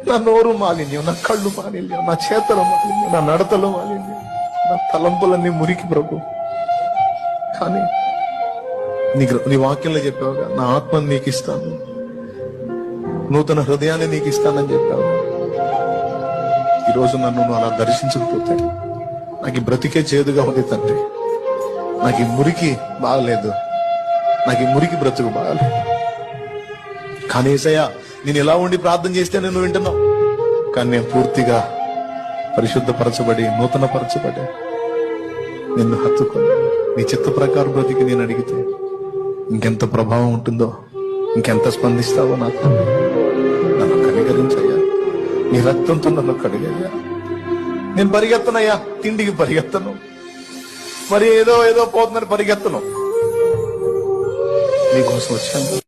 నా నోరు మాలిన్యం, నా కళ్ళు మాలిన్యం, నా చేతలు మాలిన్యం, నా నడతలు మాలిన్యం, నా తలంపులన్నీ మురికి ప్రభు. కానీ నీ వాక్యంలో చెప్పావుగా, నా ఆత్మని నీకు ఇస్తాను, నూతన హృదయాన్ని నీకు ఇస్తానని చెప్పావు. ఈరోజు నన్ను నువ్వు అలా దర్శించకపోతే నాకు ఈ బ్రతికే చేదుగా ఉంది తండ్రి. నాకు ఈ మురికి బాగలేదు, నాకు ఈ మురికి బ్రతుకు బాగలేదు. కానీ యేసయ్యా, నేను ఎలా ఉండి ప్రార్థన చేస్తే నేను వింటున్నావు. కానీ నేను పూర్తిగా పరిశుద్ధపరచబడి నూతన పరచబడి నిన్ను హత్తుకొని నీ చిత్త ప్రకారం బ్రతికి నేను అడిగితే ఇంకెంత ప్రభావం ఉంటుందో, ఇంకెంత స్పందిస్తావో నాకు. నన్ను కనికరించయ్యా, నీ రక్తంతో నన్ను కడిగయ్యా. నేను పరిగెత్తనయ్యా, తిండికి పరిగెత్తను, మరి ఏదో పోతుందని పరిగెత్తను, నీకోసం వచ్చాను.